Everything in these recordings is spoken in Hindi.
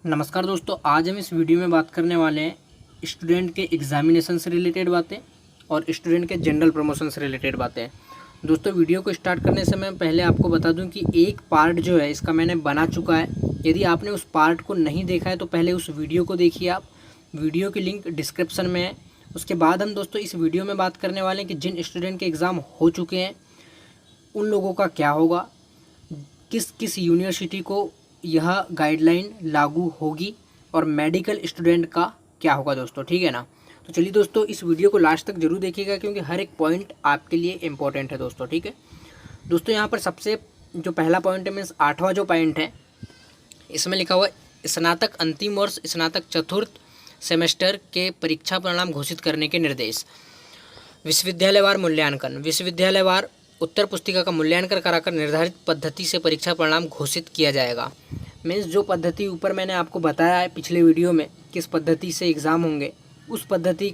नमस्कार दोस्तों, आज हम इस वीडियो में बात करने वाले हैं स्टूडेंट के एग्जामिनेशन से रिलेटेड बातें और स्टूडेंट के जनरल प्रमोशन से रिलेटेड बातें। दोस्तों, वीडियो को स्टार्ट करने से मैं पहले आपको बता दूं कि एक पार्ट जो है इसका मैंने बना चुका है। यदि आपने उस पार्ट को नहीं देखा है तो पहले उस वीडियो को देखिए। आप वीडियो की लिंक डिस्क्रिप्शन में है। उसके बाद हम दोस्तों इस वीडियो में बात करने वाले हैं कि जिन स्टूडेंट के एग्ज़ाम हो चुके हैं उन लोगों का क्या होगा, किस किस यूनिवर्सिटी को यह गाइडलाइन लागू होगी और मेडिकल स्टूडेंट का क्या होगा दोस्तों। ठीक है ना। तो चलिए दोस्तों, इस वीडियो को लास्ट तक जरूर देखिएगा क्योंकि हर एक पॉइंट आपके लिए इम्पोर्टेंट है दोस्तों। ठीक है दोस्तों, यहाँ पर सबसे जो पहला पॉइंट है मीन्स 8वां जो पॉइंट है, इसमें लिखा हुआ स्नातक अंतिम वर्ष स्नातक चतुर्थ सेमेस्टर के परीक्षा परिणाम घोषित करने के निर्देश। विश्वविद्यालयवार मूल्यांकन। विश्वविद्यालयवार उत्तर पुस्तिका का मूल्यांकन कराकर निर्धारित पद्धति से परीक्षा परिणाम घोषित किया जाएगा। मीन्स जो पद्धति ऊपर मैंने आपको बताया है पिछले वीडियो में, किस पद्धति से एग्ज़ाम होंगे, उस पद्धति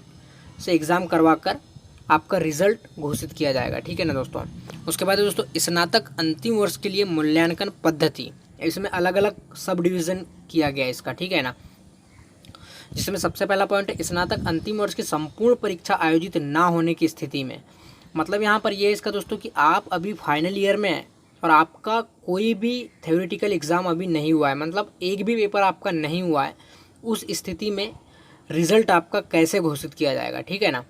से एग्ज़ाम करवा कर आपका रिज़ल्ट घोषित किया जाएगा। ठीक है ना दोस्तों। उसके बाद दोस्तों स्नातक अंतिम वर्ष के लिए मूल्यांकन पद्धति, इसमें अलग अलग सब डिवीज़न किया गया है इसका। ठीक है ना। जिसमें सबसे पहला पॉइंट है स्नातक अंतिम वर्ष की संपूर्ण परीक्षा आयोजित ना होने की स्थिति में। मतलब यहाँ पर ये इसका दोस्तों कि आप अभी फाइनल ईयर में हैं और आपका कोई भी थ्योरेटिकल एग्ज़ाम अभी नहीं हुआ है, मतलब एक भी पेपर आपका नहीं हुआ है, उस स्थिति में रिज़ल्ट आपका कैसे घोषित किया जाएगा। ठीक है ना।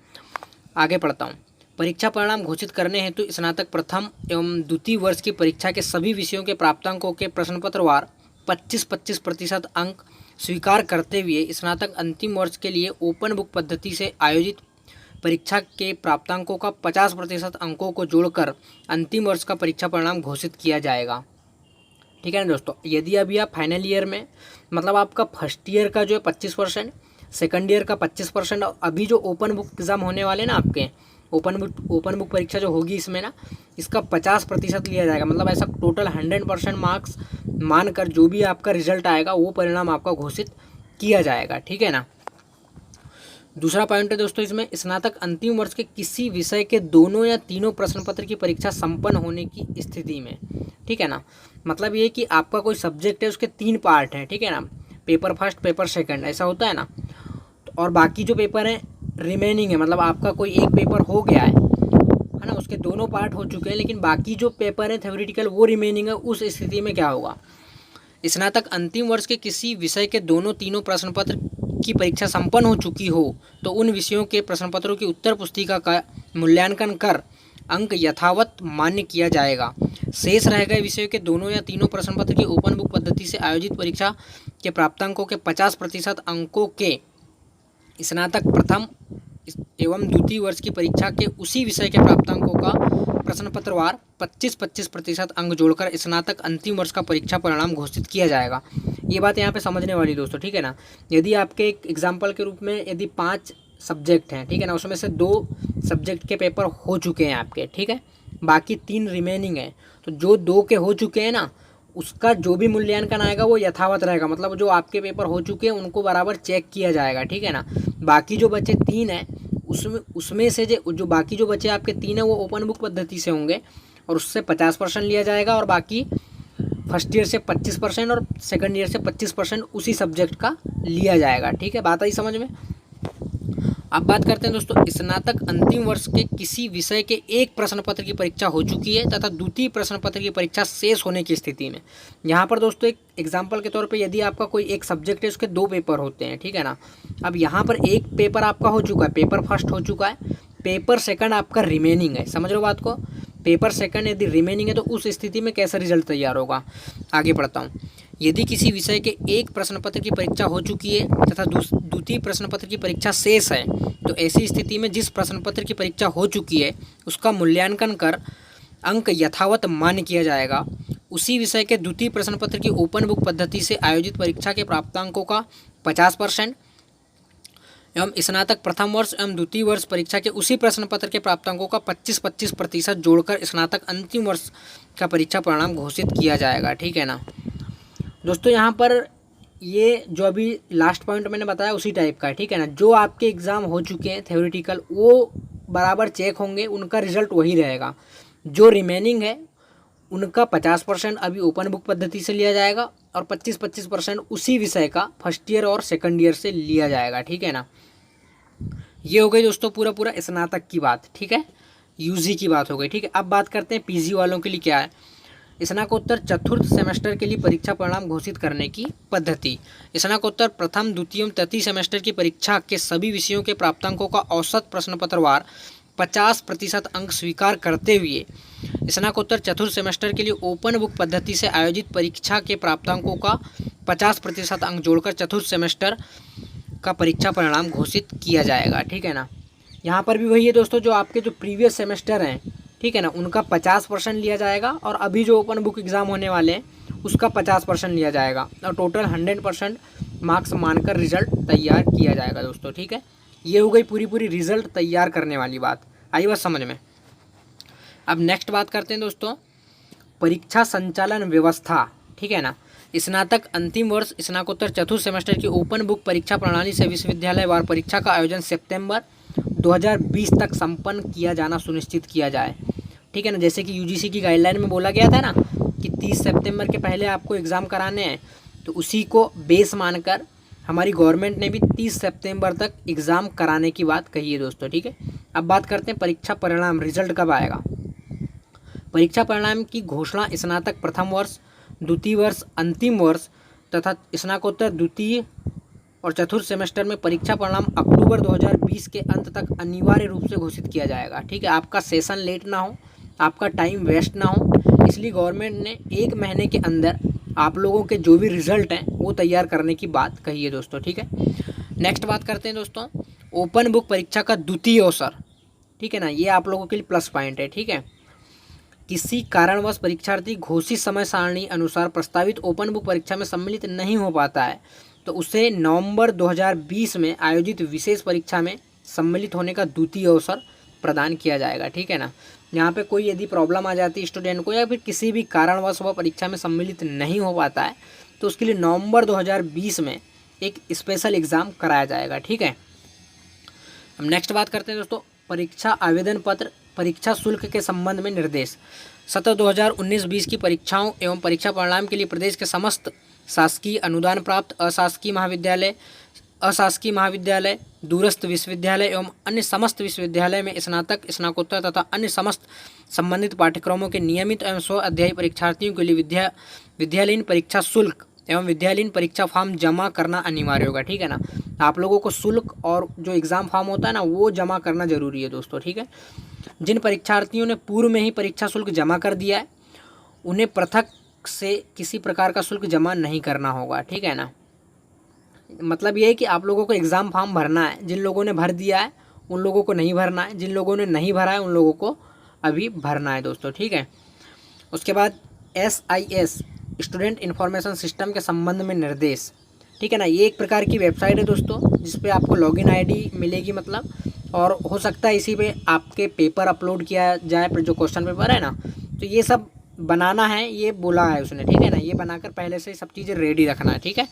आगे पढ़ता हूँ। परीक्षा परिणाम घोषित करने हेतु स्नातक प्रथम एवं द्वितीय वर्ष की परीक्षा के सभी विषयों के प्राप्तांकों के प्रश्नपत्रवार 25-25% अंक स्वीकार करते हुए स्नातक अंतिम वर्ष के लिए ओपन बुक पद्धति से आयोजित परीक्षा के प्राप्तांकों का 50% अंकों को जोड़कर अंतिम वर्ष का परीक्षा परिणाम घोषित किया जाएगा। ठीक है ना दोस्तों। यदि अभी आप फाइनल ईयर में, मतलब आपका फर्स्ट ईयर का जो है 25%, सेकंड ईयर का 25% और अभी जो ओपन बुक एग्ज़ाम होने वाले ना आपके ओपन बुक परीक्षा जो होगी इसमें ना, इसका 50% लिया जाएगा। मतलब ऐसा टोटल 100% मार्क्स मानकर जो भी आपका रिजल्ट आएगा वो परिणाम आपका घोषित किया जाएगा। ठीक है ना। दूसरा पॉइंट है दोस्तों इसमें स्नातक अंतिम वर्ष के किसी विषय के दोनों या तीनों प्रश्न पत्र की परीक्षा संपन्न होने की स्थिति में। ठीक है ना। मतलब ये कि आपका कोई सब्जेक्ट है उसके 3 पार्ट हैं। ठीक है ना। पेपर फर्स्ट, पेपर सेकंड, ऐसा होता है ना। और बाकी जो पेपर हैं रिमेनिंग है, मतलब आपका कोई एक पेपर हो गया है ना, उसके दोनों पार्ट हो चुके हैं, लेकिन बाकी जो पेपर है थ्योरेटिकल वो रिमेनिंग है। उस स्थिति में क्या होगा, स्नातक अंतिम वर्ष के किसी विषय के दोनों तीनों प्रश्न पत्र की परीक्षा संपन्न हो चुकी हो तो उन विषयों के प्रश्न पत्रों की उत्तर पुस्तिका का मूल्यांकन कर अंक यथावत मान्य किया जाएगा। शेष रह गए विषयों के दोनों या तीनों प्रश्न पत्र की ओपन बुक पद्धति से आयोजित परीक्षा के प्राप्तांकों के 50% अंकों के स्नातक प्रथम एवं द्वितीय वर्ष की परीक्षा के उसी विषय के प्राप्तांकों का प्रश्न पत्रवार 25-25% अंक जोड़कर स्नातक अंतिम वर्ष का परीक्षा परिणाम घोषित किया जाएगा। ये बात यहाँ पे समझने वाली दोस्तों। ठीक है ना। यदि आपके एक एग्जाम्पल के रूप में यदि 5 सब्जेक्ट हैं, ठीक है ना, उसमें से 2 सब्जेक्ट के पेपर हो चुके हैं आपके, ठीक है, बाकी 3 रिमेनिंग हैं, तो जो 2 के हो चुके हैं ना, उसका जो भी मूल्यांकन आएगा वो यथावत रहेगा। मतलब जो आपके पेपर हो चुके हैं उनको बराबर चेक किया जाएगा। ठीक है ना। बाकी जो बचे 3 हैं उसमें से जो बाकी जो बचे आपके 3 हैं वो ओपन बुक पद्धति से होंगे और उससे 50% लिया जाएगा और बाकी फर्स्ट ईयर से 25% और सेकंड ईयर से 25% उसी सब्जेक्ट का लिया जाएगा। ठीक है, बात आई समझ में। अब बात करते हैं दोस्तों स्नातक अंतिम वर्ष के किसी विषय के एक प्रश्न पत्र की परीक्षा हो चुकी है तथा द्वितीय प्रश्न पत्र की परीक्षा शेष होने की स्थिति में। यहाँ पर दोस्तों एक एग्जाम्पल के तौर पे यदि आपका कोई एक सब्जेक्ट है उसके 2 पेपर होते हैं। ठीक है ना। अब यहाँ पर एक पेपर आपका हो चुका है, पेपर फर्स्ट हो चुका है, पेपर सेकंड आपका रिमेनिंग है। समझ लो बात को। पेपर सेकंड यदि रिमेनिंग है तो उस स्थिति में कैसा रिजल्ट तैयार होगा। आगे पढ़ता हूँ। यदि किसी विषय के एक प्रश्न पत्र की परीक्षा हो चुकी है तथा द्वितीय प्रश्न पत्र की परीक्षा शेष है तो ऐसी स्थिति में जिस प्रश्न पत्र की परीक्षा हो चुकी है उसका मूल्यांकन कर अंक यथावत मान्य किया जाएगा। उसी विषय के द्वितीय प्रश्न पत्र की ओपन बुक पद्धति से आयोजित परीक्षा के प्राप्तांकों का 50% एवं स्नातक प्रथम वर्ष एवं द्वितीय वर्ष परीक्षा के उसी प्रश्न पत्र के प्राप्तांकों का 25-25% जोड़कर स्नातक अंतिम वर्ष का परीक्षा परिणाम घोषित किया जाएगा। ठीक है ना दोस्तों। यहाँ पर ये जो अभी लास्ट पॉइंट मैंने बताया उसी टाइप का है। ठीक है ना। जो आपके एग्ज़ाम हो चुके हैं थ्योरेटिकल वो बराबर चेक होंगे, उनका रिजल्ट वही रहेगा। जो रिमेनिंग है उनका 50% अभी ओपन बुक पद्धति से लिया जाएगा और 25% उसी विषय का फर्स्ट ईयर और सेकंड ईयर से लिया जाएगा। ठीक है ना। ये हो गई दोस्तों पूरा स्नातक की बात। ठीक है, यूजी की बात हो गई। ठीक है, अब बात करते हैं पीजी वालों के लिए क्या है। स्नातकोत्तर चतुर्थ सेमेस्टर के लिए परीक्षा परिणाम घोषित करने की पद्धति। स्नातकोत्तर प्रथम, द्वितीय एवं तृतीय सेमेस्टर की परीक्षा के सभी विषयों के प्राप्तांकों का औसत प्रश्नपत्रवार 50% अंक स्वीकार करते हुए स्नातकोत्तर चतुर्थ सेमेस्टर के लिए ओपन बुक पद्धति से आयोजित परीक्षा के प्राप्तांकों का 50% अंक जोड़कर चतुर्थ सेमेस्टर का परीक्षा परिणाम घोषित किया जाएगा। ठीक है ना। यहाँ पर भी वही है दोस्तों, जो आपके जो प्रीवियस सेमेस्टर हैं, ठीक है ना, उनका 50% लिया जाएगा और अभी जो ओपन बुक एग्ज़ाम होने वाले हैं उसका 50% लिया जाएगा और टोटल 100% मार्क्स मानकर रिजल्ट तैयार किया जाएगा दोस्तों। ठीक है, ये हो गई पूरी रिजल्ट तैयार करने वाली बात। आई बात समझ में। अब नेक्स्ट बात करते हैं दोस्तों परीक्षा संचालन व्यवस्था। ठीक है ना। स्नातक अंतिम वर्ष स्नातकोत्तर चतुर्थ सेमेस्टर की ओपन बुक परीक्षा प्रणाली से विश्वविद्यालय वार परीक्षा का आयोजन सितंबर 2020 तक संपन्न किया जाना सुनिश्चित किया जाए। ठीक है ना। जैसे कि यूजीसी की गाइडलाइन में बोला गया था ना कि 30 सितंबर के पहले आपको एग्ज़ाम कराने हैं, तो उसी को बेस मानकर हमारी गवर्नमेंट ने भी 30 सितंबर तक एग्ज़ाम कराने की बात कही है दोस्तों। ठीक है, अब बात करते हैं परीक्षा परिणाम, रिजल्ट कब आएगा। परीक्षा परिणाम की घोषणा स्नातक प्रथम वर्ष, द्वितीय वर्ष, अंतिम वर्ष तथा स्नातकोत्तर द्वितीय और चतुर्थ सेमेस्टर में परीक्षा परिणाम अक्टूबर 2020 के अंत तक अनिवार्य रूप से घोषित किया जाएगा। ठीक है, आपका सेशन लेट ना हो, आपका टाइम वेस्ट ना हो, इसलिए गवर्नमेंट ने 1 महीने के अंदर आप लोगों के जो भी रिजल्ट हैं वो तैयार करने की बात कही है दोस्तों। ठीक है, नेक्स्ट बात करते हैं दोस्तों ओपन बुक परीक्षा का द्वितीय अवसर। ठीक है ना, ये आप लोगों के लिए प्लस पॉइंट है। ठीक है, किसी कारणवश परीक्षार्थी घोषित समय सारणी अनुसार प्रस्तावित ओपन बुक परीक्षा में सम्मिलित नहीं हो पाता है तो उसे नवंबर 2020 में आयोजित विशेष परीक्षा में सम्मिलित होने का द्वितीय अवसर प्रदान किया जाएगा। ठीक है ना। यहाँ पे कोई यदि प्रॉब्लम आ जाती है स्टूडेंट को या फिर किसी भी कारणवश वह परीक्षा में सम्मिलित नहीं हो पाता है तो उसके लिए नवंबर 2020 में एक स्पेशल एग्ज़ाम कराया जाएगा। ठीक है, हम नेक्स्ट बात करते हैं दोस्तों परीक्षा आवेदन पत्र, परीक्षा शुल्क के संबंध में निर्देश। सत्र 2019-20 की परीक्षाओं एवं परीक्षा परिणाम के लिए प्रदेश के समस्त शासकीय अनुदान प्राप्त अशासकीय महाविद्यालय, दूरस्थ विश्वविद्यालय एवं अन्य समस्त विश्वविद्यालय में स्नातक, स्नातकोत्तर तथा अन्य समस्त संबंधित पाठ्यक्रमों के नियमित एवं स्व अध्यायी परीक्षार्थियों के लिए विद्यालयीन परीक्षा शुल्क एवं विद्यालयीन परीक्षा फॉर्म जमा करना अनिवार्य होगा। ठीक है ना, आप लोगों को शुल्क और जो एग्ज़ाम फॉर्म होता है ना वो जमा करना जरूरी है दोस्तों। ठीक है, जिन परीक्षार्थियों ने पूर्व में ही परीक्षा शुल्क जमा कर दिया है उन्हें पृथक से किसी प्रकार का शुल्क जमा नहीं करना होगा। ठीक है ना, मतलब ये है कि आप लोगों को एग्ज़ाम फॉर्म भरना है, जिन लोगों ने भर दिया है उन लोगों को नहीं भरना है, जिन लोगों ने नहीं भरा है उन लोगों को अभी भरना है दोस्तों। ठीक है, उसके बाद SIS स्टूडेंट इन्फॉर्मेशन सिस्टम के संबंध में निर्देश। ठीक है ना, ये एक प्रकार की वेबसाइट है दोस्तों जिस पे आपको लॉगिन ID मिलेगी मतलब, और हो सकता है इसी पे आपके पेपर अपलोड किया जाए, पर जो क्वेश्चन पेपर है ना, तो ये सब बनाना है, ये बोला है उसने। ठीक है ना, ये बनाकर पहले से सब चीज़ें रेडी रखना है। ठीक है,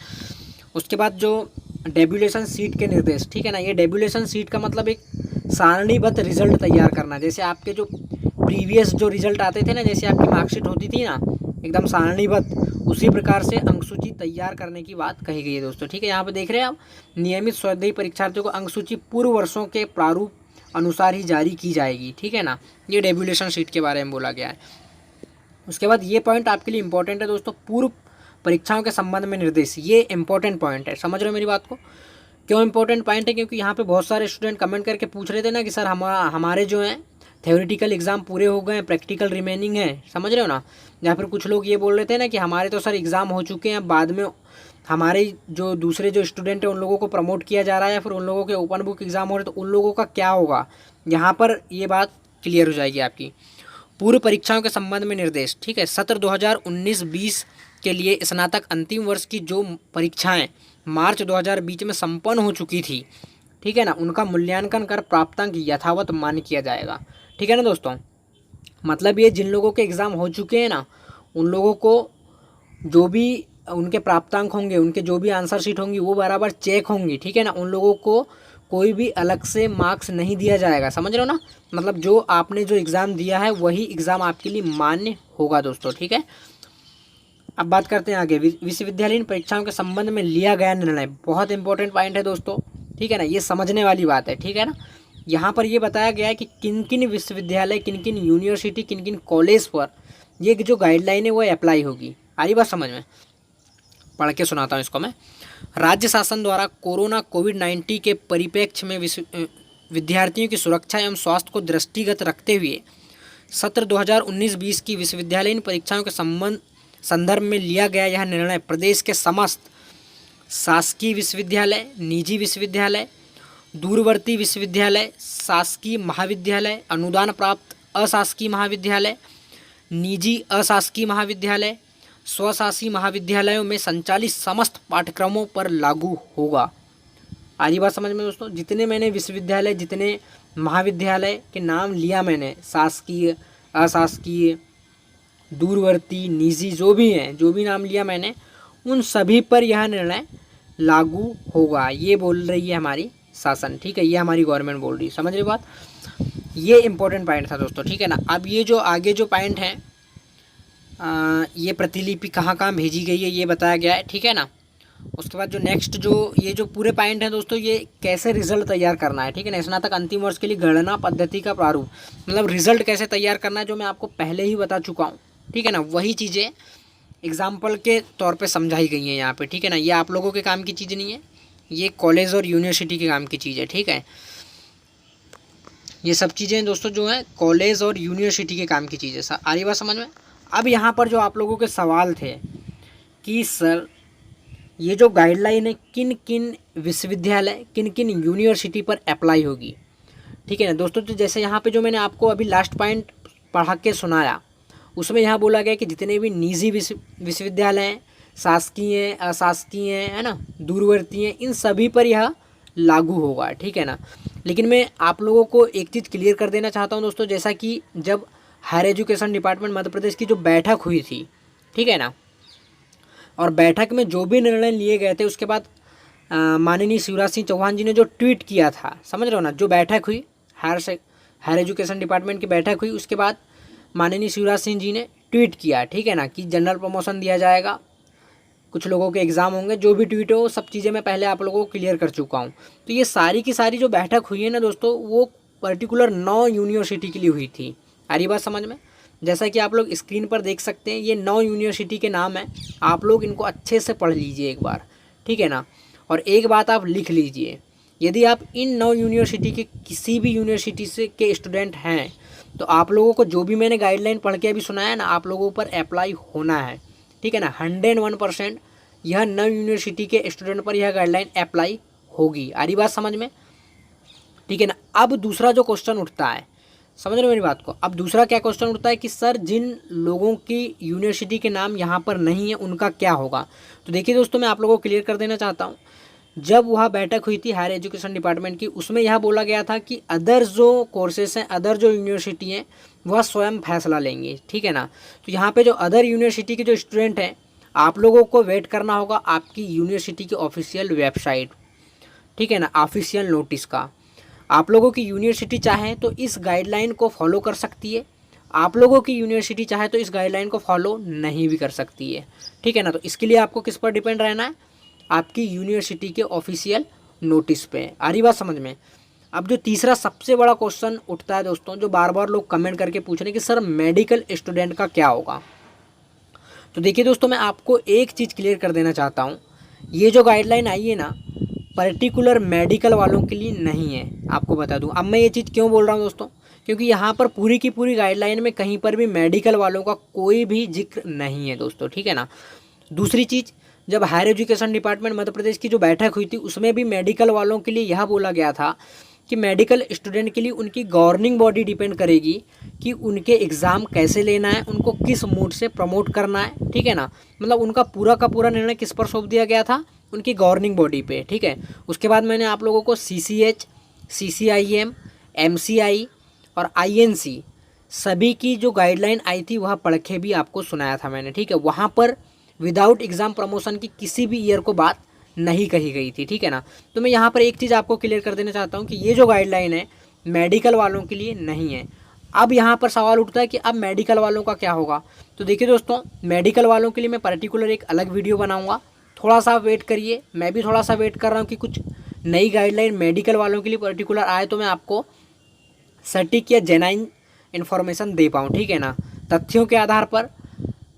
उसके बाद जो डेब्यूलेशन सीट के निर्देश। ठीक है ना, ये डेब्यूलेशन सीट का मतलब एक सारणीबद्ध रिजल्ट तैयार करना। जैसे आपके जो प्रीवियस जो रिजल्ट आते थे ना, जैसे आपकी मार्कशीट होती थी ना एकदम सारणीबद्ध, उसी प्रकार से अंकसूची तैयार करने की बात कही गई है दोस्तों। ठीक है, यहाँ पे देख रहे हैं आप नियमित स्वाध्यायी परीक्षार्थियों को अंकसूची पूर्व वर्षों के प्रारूप अनुसार ही जारी की जाएगी। ठीक है ना, ये डेब्यूलेशन सीट के बारे में बोला गया है। उसके बाद ये पॉइंट आपके लिए इंपॉर्टेंट है दोस्तों, पूर्व परीक्षाओं के संबंध में निर्देश। ये इंपॉर्टेंट पॉइंट है, समझ रहे हो मेरी बात को। क्यों इंपॉर्टेंट पॉइंट है, क्योंकि यहाँ पे बहुत सारे स्टूडेंट कमेंट करके पूछ रहे थे ना कि सर हमारे जो हैं थ्योरेटिकल एग्ज़ाम पूरे हो गए हैं, प्रैक्टिकल रिमेनिंग है, समझ रहे हो ना। या फिर कुछ लोग ये बोल रहे थे ना कि हमारे तो सर एग्ज़ाम हो चुके हैं, बाद में हमारे जो दूसरे जो स्टूडेंट हैं उन लोगों को प्रमोट किया जा रहा है या फिर उन लोगों के ओपन बुक एग्ज़ाम हो रहे, तो उन लोगों का क्या होगा। यहाँ पर ये बात क्लियर हो जाएगी आपकी। पूर्व परीक्षाओं के संबंध में निर्देश। ठीक है, सत्र 2019-20 के लिए स्नातक अंतिम वर्ष की जो परीक्षाएं मार्च 2020 में संपन्न हो चुकी थी, ठीक है ना, उनका मूल्यांकन कर प्राप्तांक यथावत मान्य किया जाएगा। ठीक है ना दोस्तों, मतलब ये जिन लोगों के एग्ज़ाम हो चुके हैं ना, उन लोगों को जो भी उनके प्राप्तांक होंगे, उनके जो भी आंसर शीट होंगी वो बराबर चेक होंगी। ठीक है ना, उन लोगों को कोई भी अलग से मार्क्स नहीं दिया जाएगा, समझ रहे हो ना। मतलब जो आपने जो एग्ज़ाम दिया है वही एग्ज़ाम आपके लिए मान्य होगा दोस्तों, ठीक है। अब बात करते हैं आगे, विश्वविद्यालयीन परीक्षाओं के संबंध में लिया गया निर्णय, बहुत इंपॉर्टेंट पॉइंट है दोस्तों, ठीक है ना, ये समझने वाली बात है, ठीक है ना। यहाँ पर ये बताया गया है कि किन किन विश्वविद्यालय, किन किन यूनिवर्सिटी, किन किन कॉलेज पर ये जो गाइडलाइन है वो अप्लाई होगी। आ रही बात समझ में, पढ़ के सुनाता हूँ इसको मैं। राज्य शासन द्वारा कोरोना कोविड-19 के परिप्रेक्ष्य में विद्यार्थियों की सुरक्षा एवं स्वास्थ्य को दृष्टिगत रखते हुए सत्र 2019-20 की विश्वविद्यालयीन परीक्षाओं के संदर्भ में लिया गया यह निर्णय प्रदेश के समस्त शासकीय विश्वविद्यालय, निजी विश्वविद्यालय, दूरवर्ती विश्वविद्यालय, शासकीय महाविद्यालय, अनुदान प्राप्त अशासकीय महाविद्यालय, निजी अशासकीय महाविद्यालय, स्वशासी महाविद्यालयों में संचालित समस्त पाठ्यक्रमों पर लागू होगा। आधी बात समझ में दोस्तों, जितने मैंने विश्वविद्यालय, जितने महाविद्यालय के नाम लिया मैंने, शासकीय, अशासकीय, दूरवर्ती, निजी, जो भी हैं, जो भी नाम लिया मैंने, उन सभी पर यह निर्णय लागू होगा, ये बोल रही है हमारी शासन, ठीक है, ये हमारी गवर्नमेंट बोल रही है, समझ रही बात। ये इंपॉर्टेंट पॉइंट था दोस्तों, ठीक है ना। अब ये जो आगे जो पॉइंट है, ये प्रतिलिपि कहाँ कहाँ भेजी गई है ये बताया गया है, ठीक है ना। उसके बाद जो नेक्स्ट जो ये जो पूरे पॉइंट है दोस्तों, ये कैसे रिजल्ट तैयार करना है, ठीक है ना। स्नातक अंतिम वर्ष के लिए गणना पद्धति का प्रारूप, मतलब रिजल्ट कैसे तैयार करना है, जो मैं आपको पहले ही बता चुका हूँ, ठीक है ना। वही चीज़ें एग्जाम्पल के तौर पे समझाई गई हैं यहाँ पे, ठीक है ना। ये आप लोगों के काम की चीज़ नहीं है, ये कॉलेज और यूनिवर्सिटी के काम की चीज़ है, ठीक है। ये सब चीज़ें दोस्तों जो है कॉलेज और यूनिवर्सिटी के काम की चीज़ है, आ रही बात समझ में। अब यहाँ पर जो आप लोगों के सवाल थे कि सर ये जो गाइडलाइन है किन किन विश्वविद्यालय, किन किन यूनिवर्सिटी पर अप्लाई होगी, ठीक है ना दोस्तों। तो जैसे यहाँ पे जो मैंने आपको अभी लास्ट पॉइंट पढ़ा के सुनाया, उसमें यहाँ बोला गया कि जितने भी निजी विश्वविद्यालय हैं, शासकीय, अशासकीय है ना, दूरवर्ती हैं, इन सभी पर यह लागू होगा, ठीक है ना। लेकिन मैं आप लोगों को एक चीज़ क्लियर कर देना चाहता हूँ दोस्तों, जैसा कि जब higher education department Madhya Pradesh की जो बैठक हुई थी, ठीक है ना, और बैठक में जो भी निर्णय लिए गए थे, उसके बाद माननीय शिवराज सिंह चौहान जी ने जो ट्वीट किया था, समझ रहे हो ना, जो बैठक हुई हायर एजुकेशन डिपार्टमेंट की बैठक हुई, उसके बाद माननीय शिवराज सिंह जी ने ट्वीट किया, ठीक है ना, कि जनरल प्रमोशन दिया जाएगा, कुछ लोगों के एग्ज़ाम होंगे, जो भी ट्वीट हो, सब चीज़ें मैं पहले आप लोगों को क्लियर कर चुका हूँ। तो ये सारी की सारी जो बैठक हुई है ना दोस्तों, वो पर्टिकुलर 9 यूनिवर्सिटी के लिए हुई थी। आ रही बात समझ में। जैसा कि आप लोग स्क्रीन पर देख सकते हैं, ये 9 यूनिवर्सिटी के नाम हैं, आप लोग इनको अच्छे से पढ़ लीजिए एक बार, ठीक है ना। और एक बात आप लिख लीजिए, यदि आप इन 9 यूनिवर्सिटी के किसी भी यूनिवर्सिटी से के स्टूडेंट हैं, तो आप लोगों को जो भी मैंने गाइडलाइन पढ़ के अभी सुनाया ना, आप लोगों पर अप्लाई होना है, ठीक है ना। 101% यह 9 यूनिवर्सिटी के स्टूडेंट पर यह गाइडलाइन अप्लाई होगी। आ रही बात समझ में, ठीक है ना। अब दूसरा जो क्वेश्चन उठता है, समझ रहे हो मेरी बात को। अब दूसरा क्या क्वेश्चन उठता है कि सर जिन लोगों की यूनिवर्सिटी के नाम यहाँ पर नहीं है उनका क्या होगा। तो देखिए दोस्तों, मैं आप लोगों को क्लियर कर देना चाहता हूँ, जब वह बैठक हुई थी हायर एजुकेशन डिपार्टमेंट की, उसमें यह बोला गया था कि अदर जो कोर्सेस हैं, अदर जो यूनिवर्सिटी हैं, वह स्वयं फैसला लेंगे, ठीक है ना। तो यहाँ पे जो अदर यूनिवर्सिटी के जो स्टूडेंट हैं, आप लोगों को वेट करना होगा आपकी यूनिवर्सिटी की ऑफिशियल वेबसाइट, ठीक है ना, ऑफिशियल नोटिस का। आप लोगों की यूनिवर्सिटी चाहे तो इस गाइडलाइन को फॉलो कर सकती है, आप लोगों की यूनिवर्सिटी चाहे तो इस गाइडलाइन को फॉलो नहीं भी कर सकती है, ठीक है ना। तो इसके लिए आपको किस पर डिपेंड रहना है, आपकी यूनिवर्सिटी के ऑफिशियल नोटिस पे। आ रही बात समझ में। अब जो तीसरा सबसे बड़ा क्वेश्चन उठता है दोस्तों, जो बार बार लोग कमेंट करके पूछ रहे हैं कि सर मेडिकल स्टूडेंट का क्या होगा। तो देखिए दोस्तों, मैं आपको एक चीज़ क्लियर कर देना चाहता हूँ, ये जो गाइडलाइन आई है ना, पर्टिकुलर मेडिकल वालों के लिए नहीं है, आपको बता दूं। अब मैं ये चीज़ क्यों बोल रहा हूँ दोस्तों, क्योंकि यहाँ पर पूरी की पूरी गाइडलाइन में कहीं पर भी मेडिकल वालों का कोई भी जिक्र नहीं है दोस्तों, ठीक है ना। दूसरी चीज़, जब higher education department Madhya Pradesh की जो बैठक हुई थी, उसमें भी मेडिकल वालों के लिए यह बोला गया था कि मेडिकल स्टूडेंट के लिए उनकी गवर्निंग बॉडी डिपेंड करेगी कि उनके एग्ज़ाम कैसे लेना है, उनको किस मूड से प्रमोट करना है, ठीक है ना। मतलब उनका पूरा का पूरा निर्णय किस पर सौंप दिया गया था, उनकी गवर्निंग बॉडी पे, ठीक है। उसके बाद मैंने आप लोगों को CCH, CCIM, MCI और INC सभी की जो गाइडलाइन आई थी वह पढ़ के भी आपको सुनाया था मैंने, ठीक है। वहाँ पर विदाउट एग्ज़ाम प्रमोशन की किसी भी ईयर को बात नहीं कही गई थी, ठीक है ना। तो मैं यहाँ पर एक चीज़ आपको क्लियर कर देना चाहता हूँ कि ये जो गाइडलाइन है मेडिकल वालों के लिए नहीं है। अब यहाँ पर सवाल उठता है कि अब मेडिकल वालों का क्या होगा। तो देखिए दोस्तों, मेडिकल वालों के लिए मैं पर्टिकुलर एक अलग वीडियो बनाऊँगा, थोड़ा सा वेट करिए। मैं भी थोड़ा सा वेट कर रहा हूँ कि कुछ नई गाइडलाइन मेडिकल वालों के लिए पर्टिकुलर आए तो मैं आपको सटीक या जेन्युइन इन्फॉर्मेशन दे पाऊँ, ठीक है ना। तथ्यों के आधार पर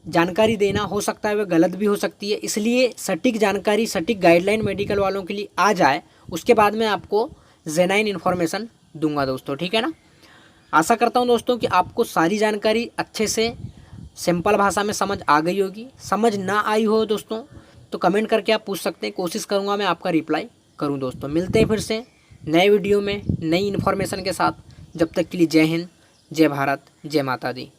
जानकारी देना हो सकता है वह गलत भी हो सकती है, इसलिए सटीक जानकारी, सटीक गाइडलाइन मेडिकल वालों के लिए आ जाए उसके बाद मैं आपको जेन्युइन इन्फॉर्मेशन दूंगा दोस्तों, ठीक है ना। आशा करता हूं दोस्तों कि आपको सारी जानकारी अच्छे से सिंपल भाषा में समझ आ गई होगी। समझ ना आई हो दोस्तों तो कमेंट करके आप पूछ सकते हैं, कोशिश करूँगा मैं आपका रिप्लाई करूँ दोस्तों। मिलते हैं फिर से नए वीडियो में नई इन्फॉर्मेशन के साथ। जब तक के लिए जय हिंद, जय भारत, जय माता दी।